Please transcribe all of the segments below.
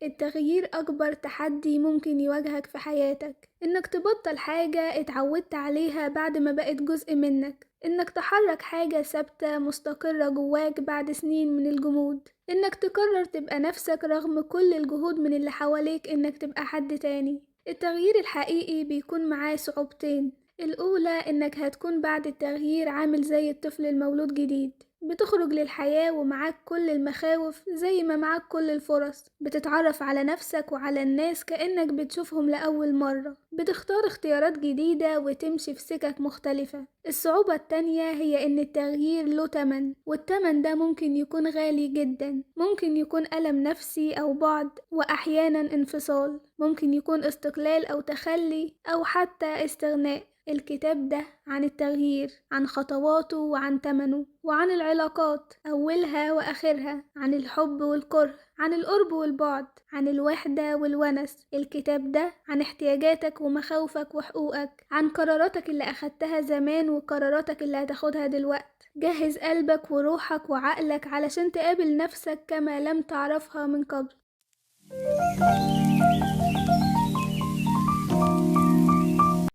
التغيير أكبر تحدي ممكن يواجهك في حياتك، إنك تبطل حاجة اتعودت عليها بعد ما بقت جزء منك، إنك تحرك حاجة ثابتة مستقرة جواك بعد سنين من الجمود، إنك تقرر تبقى نفسك رغم كل الجهود من اللي حواليك إنك تبقى حد تاني. التغيير الحقيقي بيكون معاه صعوبتين، الأولى إنك هتكون بعد التغيير عامل زي الطفل المولود جديد، بتخرج للحياة ومعاك كل المخاوف زي ما معاك كل الفرص، بتتعرف على نفسك وعلى الناس كأنك بتشوفهم لأول مرة، بتختار اختيارات جديدة وتمشي في سكك مختلفة. الصعوبة التانية هي إن التغيير له تمن، والتمن ده ممكن يكون غالي جدا، ممكن يكون ألم نفسي أو بعد، وأحيانا انفصال، ممكن يكون استقلال أو تخلي أو حتى استغناء. الكتاب ده عن التغيير، عن خطواته وعن تمنه، وعن العلاقات أولها وآخرها، عن الحب والكره، عن القرب والبعد، عن الوحدة والونس. الكتاب ده عن احتياجاتك ومخاوفك وحقوقك، عن قراراتك اللي أخدتها زمان وقراراتك اللي هتاخدها دلوقت. جهز قلبك وروحك وعقلك علشان تقابل نفسك كما لم تعرفها من قبل.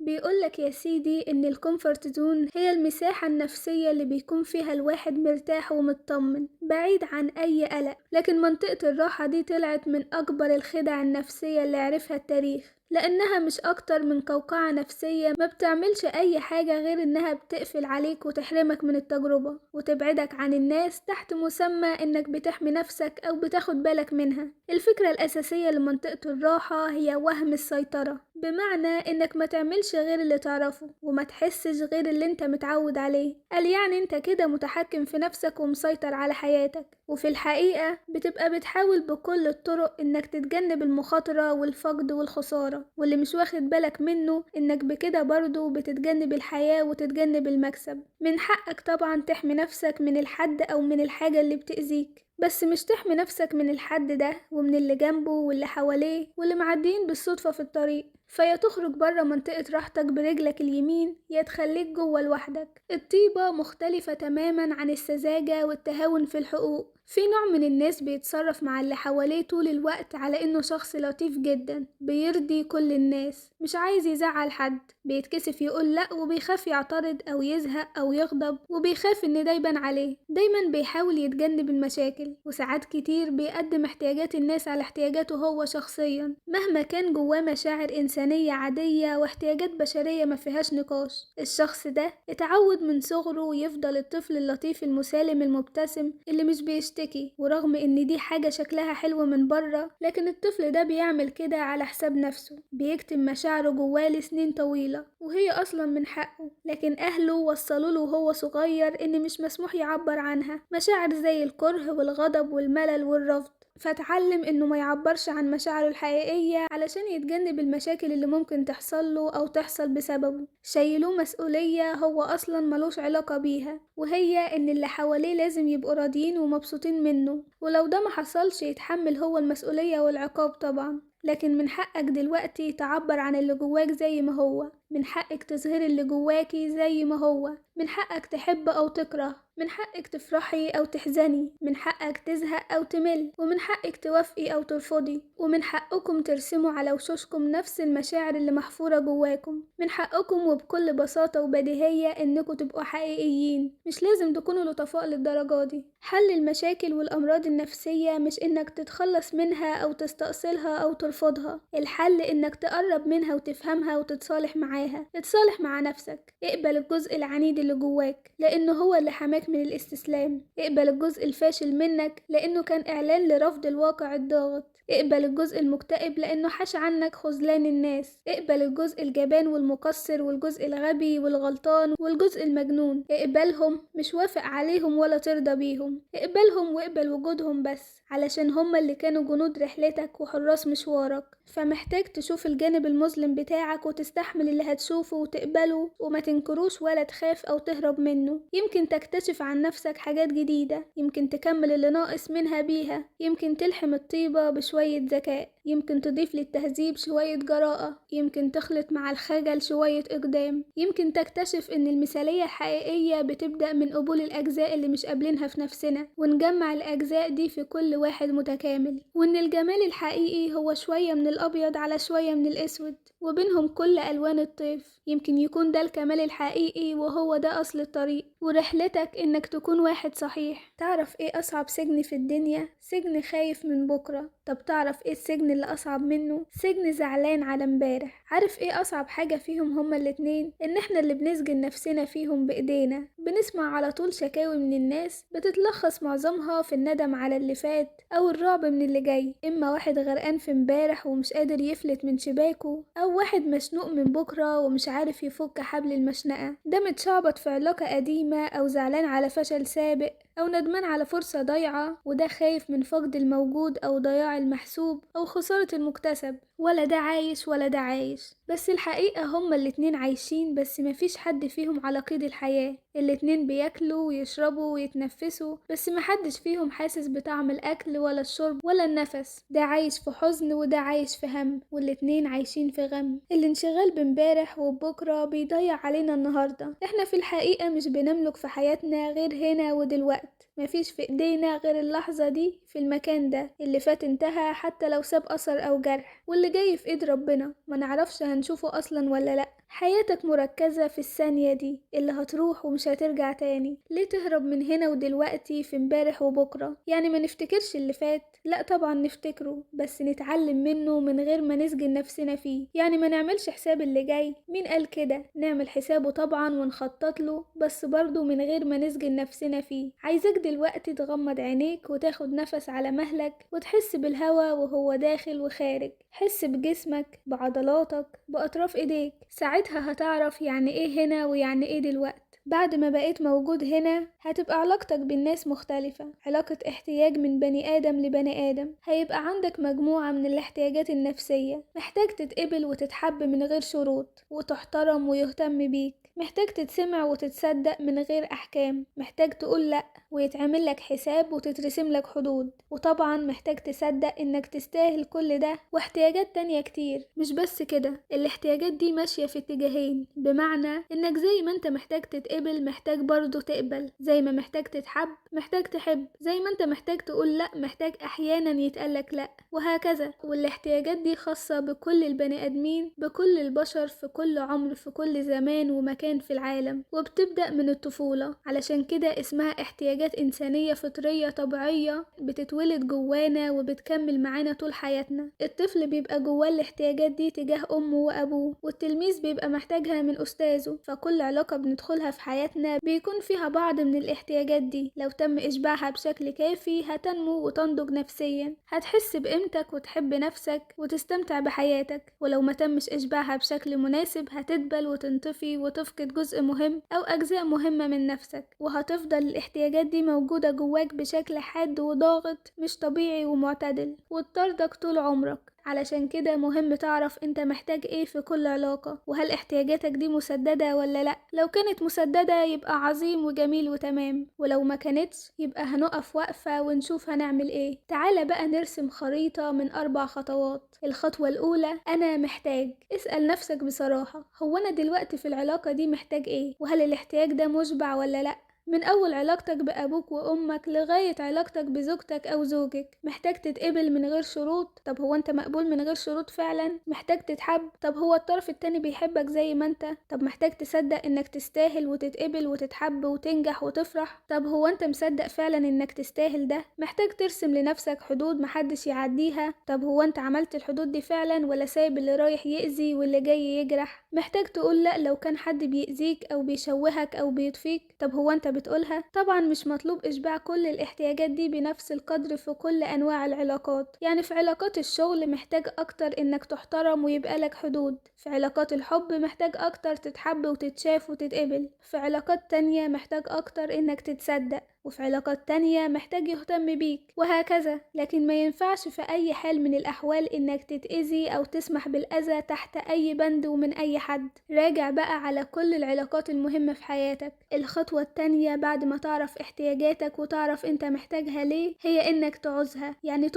بيقولك يا سيدي إن الكومفورت زون هي المساحة النفسية اللي بيكون فيها الواحد مرتاح ومطمن بعيد عن أي قلق، لكن منطقة الراحة دي طلعت من أكبر الخدع النفسية اللي عرفها التاريخ، لأنها مش أكتر من قوقعة نفسية ما بتعملش أي حاجة غير إنها بتقفل عليك وتحرمك من التجربة وتبعدك عن الناس تحت مسمى إنك بتحمي نفسك أو بتاخد بالك منها. الفكرة الأساسية لمنطقة الراحة هي وهم السيطرة، بمعنى إنك ما تعملش غير اللي تعرفه وما تحسش غير اللي انت متعود عليه. قال يعني انت كده متحكم في نفسك ومسيطر على حياتك، وفي الحقيقة بتبقى بتحاول بكل الطرق إنك تتجنب المخاطرة والفقد والخسارة، واللي مش واخد بالك منه إنك بكده برضو بتتجنب الحياة وتتجنب المكسب. من حقك طبعا تحمي نفسك من الحد أو من الحاجة اللي بتأذيك، بس مش تحمي نفسك من الحد ده ومن اللي جنبه واللي حواليه واللي معديين بالصدفة في الطريق. فيا تخرج برا منطقة راحتك برجلك اليمين، يا تخليك جوا لوحدك. الطيبة مختلفة تماما عن السذاجة والتهاون في الحقوق. في نوع من الناس بيتصرف مع اللي حواليه طول الوقت على انه شخص لطيف جدا، بيرضي كل الناس، مش عايز يزعل حد، بيتكسف يقول لأ وبيخاف يعترض او يزهق او يغضب، وبيخاف ان ده يبان عليه. دايما بيحاول يتجنب المشاكل، وساعات كتير بيقدم احتياجات الناس على احتياجاته هو شخصيا، مهما كان جواه مشاعر إنسانية عادية واحتياجات بشرية ما فيهاش نقاش. الشخص ده اتعود من صغره يفضل الطفل اللطيف المسالم المبتسم اللي مش بيشتكي، ورغم ان دي حاجة شكلها حلو من بره، لكن الطفل ده بيعمل كده على حساب نفسه، بيكتم مشاعره جواه لسنين طويلة وهي اصلا من حقه، لكن اهله وصلوا له وهو صغير ان مش مسموح يعبر عنها، مشاعر زي الكره والغضب والملل والرفض، فتعلم انه ما يعبرش عن مشاعره الحقيقية علشان يتجنب المشاكل اللي ممكن تحصل له او تحصل بسببه. شايلوه مسؤولية هو اصلا ملوش علاقة بيها، وهي ان اللي حواليه لازم يبقوا راضيين ومبسوطين منه، ولو ده ما حصلش يتحمل هو المسؤولية والعقاب طبعا. لكن من حقك دلوقتي تعبر عن اللي جواك زي ما هو، من حقك تظهري اللي جواكي زي ما هو، من حقك تحب أو تكره، من حقك تفرحي أو تحزني، من حقك تزهق أو تمل، ومن حقك توافقي أو ترفضي، ومن حقكم ترسموا على وشوشكم نفس المشاعر اللي محفورة جواكم. من حقكم وبكل بساطة وبديهية إنكم تبقوا حقيقيين، مش لازم تكونوا لطفاء للدرجة دي. حل المشاكل والأمراض النفسية مش إنك تتخلص منها أو تستأصلها أو ترفضها، الحل إنك تقرب منها وتفهمها وتتصالح معاها. اتصالح مع نفسك، اقبل الجزء العنيد اللي جواك لأنه هو اللي حماك من الاستسلام، اقبل الجزء الفاشل منك لأنه كان إعلان لرفض الواقع الضاغط، اقبل الجزء المكتئب لأنه حش عنك خذلان الناس، اقبل الجزء الجبان والمقصر والجزء الغبي والغلطان والجزء المجنون، اقبلهم، مش وافق عليهم ولا ترضى بيهم، اقبلهم واقبل وجودهم بس علشان هما اللي كانوا جنود رحلتك وحراس مشوارك. فمحتاج تشوف الجانب المظلم بتاعك وتستحمل اللي هتشوفه وتقبله، وما تنكروش ولا تخاف أو تهرب منه. يمكن تكتشف تكتشف عن نفسك حاجات جديدة، يمكن تكمل اللي ناقص منها بيها، يمكن تلحم الطيبة بشوية ذكاء، يمكن تضيف للتهذيب شوية جراءة، يمكن تخلط مع الخجل شوية إقدام، يمكن تكتشف إن المثالية الحقيقية بتبدأ من قبول الأجزاء اللي مش قابلينها في نفسنا، ونجمع الأجزاء دي في كل واحد متكامل، وإن الجمال الحقيقي هو شوية من الأبيض على شوية من الأسود، وبينهم كل ألوان الطيف. يمكن يكون ده الكمال الحقيقي، وهو ده أصل الطريق، ورحلتك إنك تكون واحد صحيح. تعرف إيه أصعب سجن في الدنيا؟ سجن خايف من بكرة. طب تعرف إيه السجن اللي أصعب منه؟ سجن زعلان على امبارح. عارف إيه أصعب حاجة فيهم هما الاتنين؟ إن إحنا اللي بنسجن نفسنا فيهم بإيدينا. بنسمع على طول شكاوي من الناس بتتلخص معظمها في الندم على اللي فات أو الرعب من اللي جاي، إما واحد غرقان في امبارح ومش قادر يفلت من شباكه، أو واحد مشنوق من بكرة ومش عارف يفك حبل المشنقة. ده متشعبط في علاقة قديمة، أو زعلان على فشل سابق، أو ندمان على فرصة ضايعة، وده خايف من فقد الموجود أو ضياع المحسوب أو خسارة المكتسب. ولا ده عايش ولا ده عايش، بس الحقيقة هما الاتنين عايشين، بس مفيش حد فيهم على قيد الحياة. الاتنين بياكلوا ويشربوا ويتنفسوا، بس محدش فيهم حاسس بطعم الأكل ولا الشرب ولا النفس. ده عايش في حزن وده عايش في هم، والاتنين عايشين في غم. الانشغال بامبارح وبكرة بيضيع علينا النهاردة. احنا في الحقيقة مش بنملك في حياتنا غير هنا ودلوقت. مفيش في ايدينا غير اللحظة دي في المكان ده. اللي فات انتهى حتى لو ساب أثر أو جرح، واللي جاي في ايد ربنا ما نعرفش هنشوفه أصلا ولا لأ. حياتك مركزة في الثانية دي اللي هتروح ومش هترجع تاني. ليه تهرب من هنا ودلوقتي في امبارح وبكرة؟ يعني ما نفتكرش اللي فات؟ لا طبعا نفتكره، بس نتعلم منه من غير ما نسجن نفسنا فيه. يعني ما نعملش حساب اللي جاي. مين قال كده؟ نعمل حسابه طبعا ونخطط له، بس برضه من غير ما نسجن نفسنا فيه. عايزك دلوقتي تغمض عينيك وتاخد نفس على مهلك، وتحس بالهوا وهو داخل وخارج. حس بجسمك، بعضلاتك، بأطراف ايديك. ساعتها هتعرف يعني ايه هنا ويعني ايه دلوقت. بعد ما بقيت موجود هنا، هتبقى علاقتك بالناس مختلفة، علاقة احتياج من بني آدم لبني آدم. هيبقى عندك مجموعة من الاحتياجات النفسية. محتاج تتقبل وتتحب من غير شروط، وتحترم ويهتم بيك. محتاج تتسمع وتتصدق من غير أحكام. محتاج تقول لأ ويتعمل لك حساب وتترسم لك حدود. وطبعا محتاج تصدق إنك تستاهل كل ده واحتياجات تانية كتير. مش بس كده، الاحتياجات دي ماشية في اتجاهين، بمعنى إنك زي ما انت محتاج تتقبل، محتاج برضو تقبل. زي ما محتاج تتحب، محتاج تحب. زي ما انت محتاج تقول لأ، محتاج أحيانا يتقالك لأ، وهكذا. والاحتياجات دي خاصة بكل البني آدمين، بكل البشر، في كل عمر، في كل زمان ومكان في العالم، وبتبدأ من الطفولة. علشان كده اسمها احتياجات إنسانية فطرية طبيعية، بتتولد جوانا وبتكمل معانا طول حياتنا. الطفل بيبقى جواه الاحتياجات دي تجاه أمه وأبوه، والتلميذ بيبقى محتاجها من أستاذه. فكل علاقة بندخلها في حياتنا بيكون فيها بعض من الاحتياجات دي. لو تم إشباعها بشكل كافي هتنمو وتنضج نفسيا، هتحس بقيمتك وتحب نفسك وتستمتع بحياتك. ولو ما تمش إشباعها بشكل مناسب، هتدبل وتنطفي وتفقد جزء مهم أو أجزاء مهمة من نفسك، وهتفضل الاحتياجات دي موجودة جواك بشكل حاد وضاغط، مش طبيعي ومعتدل، وتطاردك طول عمرك. علشان كده مهم تعرف انت محتاج ايه في كل علاقة، وهل احتياجاتك دي مسددة ولا لا. لو كانت مسددة يبقى عظيم وجميل وتمام، ولو ما كانتش يبقى هنقف وقفة ونشوف هنعمل ايه. تعالى بقى نرسم خريطة من 4 خطوات. الخطوة الأولى، أنا محتاج. اسأل نفسك بصراحة، هو أنا دلوقتي في العلاقة دي محتاج ايه؟ وهل الاحتياج ده مشبع ولا لا؟ من أول علاقتك بأبوك وأمك لغاية علاقتك بزوجتك أو زوجك. محتاج تتقبل من غير شروط؟ طب هو أنت مقبول من غير شروط فعلا؟ محتاج تتحب؟ طب هو الطرف التاني بيحبك زي ما أنت؟ طب محتاج تصدق إنك تستاهل وتتقبل وتتحب وتنجح وتفرح؟ طب هو أنت مصدق فعلا إنك تستاهل ده؟ محتاج ترسم لنفسك حدود محدش يعديها؟ طب هو أنت عملت الحدود دي فعلا، ولا سايب اللي رايح يأذي واللي جاي يجرح؟ محتاج تقول لأ لو كان حد بيأذيك أو بيشوهك أو بيطفيك. طب هو أنت بتقولها؟ طبعا مش مطلوب إشباع كل الاحتياجات دي بنفس القدر في كل أنواع العلاقات. يعني في علاقات الشغل محتاج أكتر إنك تحترم ويبقى لك حدود. في علاقات الحب محتاج أكتر تتحب وتتشاف وتتقبل. في علاقات تانية محتاج أكتر إنك تتصدق. وفي علاقات تانية محتاج يهتم بيك، وهكذا. لكن ما ينفعش في أي حال من الأحوال إنك تتأذي أو تسمح بالأذى تحت أي بند ومن أي حد. راجع بقى على كل العلاقات المهمة في حياتك. الخطوة التانية بعد ما تعرف احتياجاتك وتعرف انت محتاجها ليه هي انك تعوزها، يعني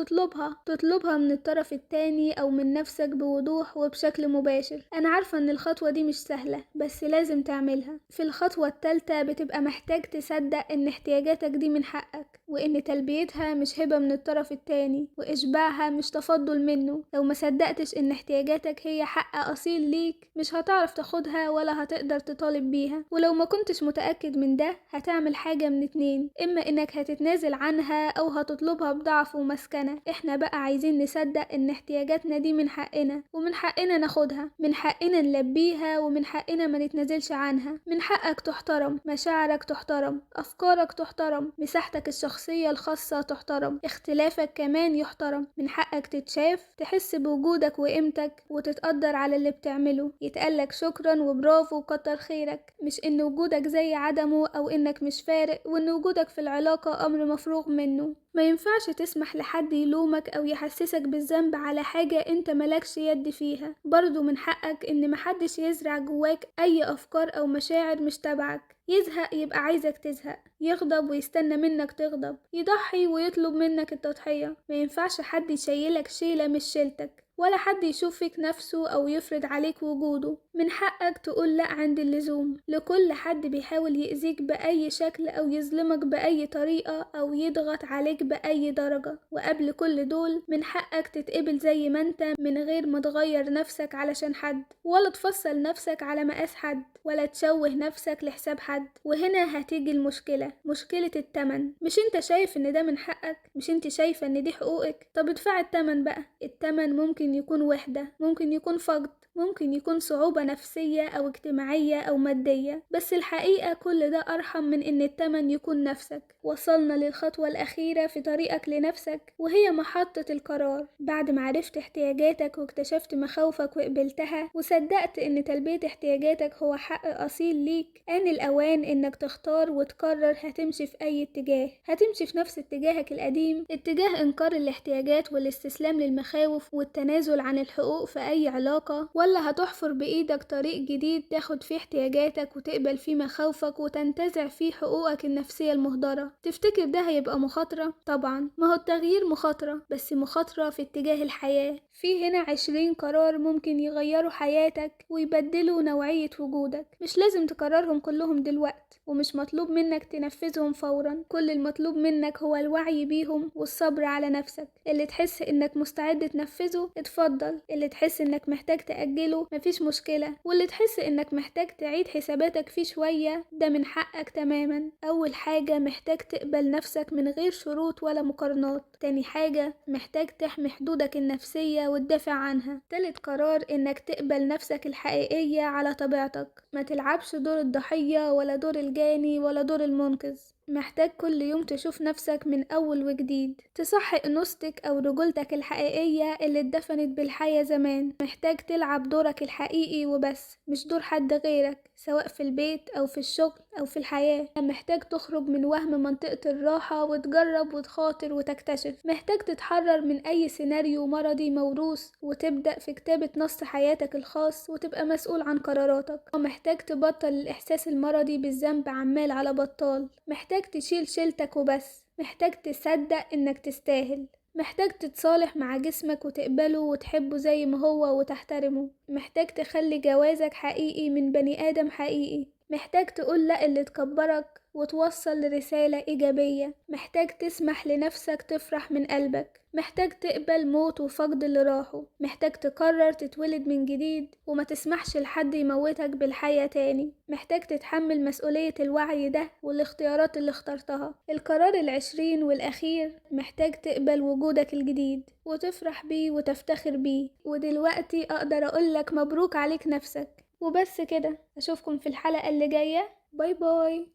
تطلبها من الطرف التاني أو من نفسك بوضوح وبشكل مباشر. أنا عارفة إن الخطوة دي مش سهلة بس لازم تعملها. في الخطوة التالتة بتبقى محتاج تصدق إن احتياجاتك دي من حقك، وإن تلبيتها مش هبة من الطرف التاني، وإشباعها مش تفضل منه. لو ما صدقتش إن احتياجاتك هي حق أصيل ليك مش هتعرف تاخدها ولا هتقدر تطالب بيها. ولو ما كنتش متأكد من ده هتعمل حاجة من اتنين، إما إنك هتتنازل عنها أو هتطلبها بضعف ومسكنة. إحنا بقى عايزين نصدق إن احتياجاتنا دي من حقنا، ومن حقنا ناخدها، من حقنا نلبيها، ومن حقنا ما نتنازلش عنها. من حقك تحترم، مشاعرك تحترم، أفكارك تحترم، مساحتك الشخصية الخاصة تحترم، اختلافك كمان يحترم. من حقك تتشاف، تحس بوجودك وقيمتك، وتتقدر على اللي بتعمله، يتقالك شكرا وبرافو وكتر خيرك، مش إن وجودك زي عدمه أو إنك مش فارق وإن وجودك في العلاقة أمر مفروغ منه. ما ينفعش تسمح لحد يلومك أو يحسسك بالذنب على حاجة انت ملكش يد فيها. برضو من حقك ان محدش يزرع جواك اي افكار او مشاعر مش تبعك. يزهق يبقى عايزك تزهق، يغضب ويستنى منك تغضب، يضحي ويطلب منك التضحية. ما ينفعش حد يشيلك شيلة مش شيلتك، ولا حد يشوف فيك نفسه أو يفرض عليك وجوده. من حقك تقول لأ عند اللزوم لكل حد بيحاول يأذيك بأي شكل أو يظلمك بأي طريقة أو يضغط عليك بأي درجة. وقبل كل دول من حقك تتقبل زي ما انت، من غير ما تغير نفسك علشان حد، ولا تفصل نفسك على مقاس حد، ولا تشوه نفسك لحساب حد. وهنا هتيجي المشكلة، مشكلة التمن. مش انت شايف ان ده من حقك؟ مش انت شايفة ان دي حقوقك؟ طب ادفع التمن بقى. التمن ممكن يكون وحدة، ممكن يكون فقد، ممكن يكون صعوبة نفسية أو اجتماعية أو مادية، بس الحقيقة كل ده أرحم من إن التمن يكون نفسك. وصلنا للخطوة الأخيرة في طريقك لنفسك، وهي محطة القرار. بعد ما عرفت احتياجاتك واكتشفت مخاوفك وقبلتها وصدقت إن تلبية احتياجاتك هو حق أصيل ليك، آن الأوان إنك تختار وتقرر هتمشي في أي اتجاه. هتمشي في نفس اتجاهك القديم، اتجاه إنكار الاحتياجات والاستسلام للمخاوف والتنازل عن الحقوق في أي علاقة، ولا هتحفر بإيدك طريق جديد تاخد فيه احتياجاتك وتقبل فيه مخاوفك وتنتزع فيه حقوقك النفسية المهدرة؟ تفتكر ده هيبقى مخاطرة؟ طبعا، ما هو التغيير مخاطرة، بس مخاطرة في اتجاه الحياة. في هنا 20 قرار ممكن يغيروا حياتك ويبدلوا نوعية وجودك. مش لازم تقررهم كلهم دلوقت، ومش مطلوب منك تنفذهم فورا. كل المطلوب منك هو الوعي بيهم والصبر على نفسك. اللي تحس انك مستعد تنفذه اتفضل، اللي تحس انك محتاج تأجله مفيش مشكلة، واللي تحس انك محتاج تعيد حساباتك فيه شوية ده من حقك تماما. اول حاجة محتاج تقبل نفسك من غير شروط ولا مقارنات. تاني حاجة محتاج تحمي حدودك النفسية وتدافع عنها. تالت قرار انك تقبل نفسك الحقيقية على طبيعتك، ما تلعبش دور الضحية ولا دور الجاني ولا دور المنقذ. محتاج كل يوم تشوف نفسك من أول وجديد، تصحي أنوثتك أو رجولتك الحقيقية اللي اتدفنت بالحياة زمان. محتاج تلعب دورك الحقيقي وبس، مش دور حد غيرك، سواء في البيت أو في الشغل أو في الحياة. محتاج تخرج من وهم منطقة الراحة وتجرب وتخاطر وتكتشف. محتاج تتحرر من أي سيناريو مرضي موروث وتبدأ في كتابة نص حياتك الخاص وتبقى مسؤول عن قراراتك. ومحتاج تبطل الإحساس المرضي بالذنب عمال على بطال. محتاج تشيل شيلتك وبس. محتاج تصدق إنك تستاهل. محتاج تتصالح مع جسمك وتقبله وتحبه زي ما هو وتحترمه. محتاج تخلي جوازك حقيقي من بني آدم حقيقي. محتاج تقول لأ اللي تكبرك وتوصل لرسالة إيجابية. محتاج تسمح لنفسك تفرح من قلبك. محتاج تقبل موت وفقد اللي راحوا. محتاج تقرر تتولد من جديد وما تسمحش لحد يموتك بالحياة تاني. محتاج تتحمل مسؤولية الوعي ده والاختيارات اللي اخترتها. القرار ال20 والأخير، محتاج تقبل وجودك الجديد وتفرح بيه وتفتخر بيه. ودلوقتي أقدر أقولك مبروك عليك نفسك. وبس كده، أشوفكم في الحلقة اللي جاية. باي باي.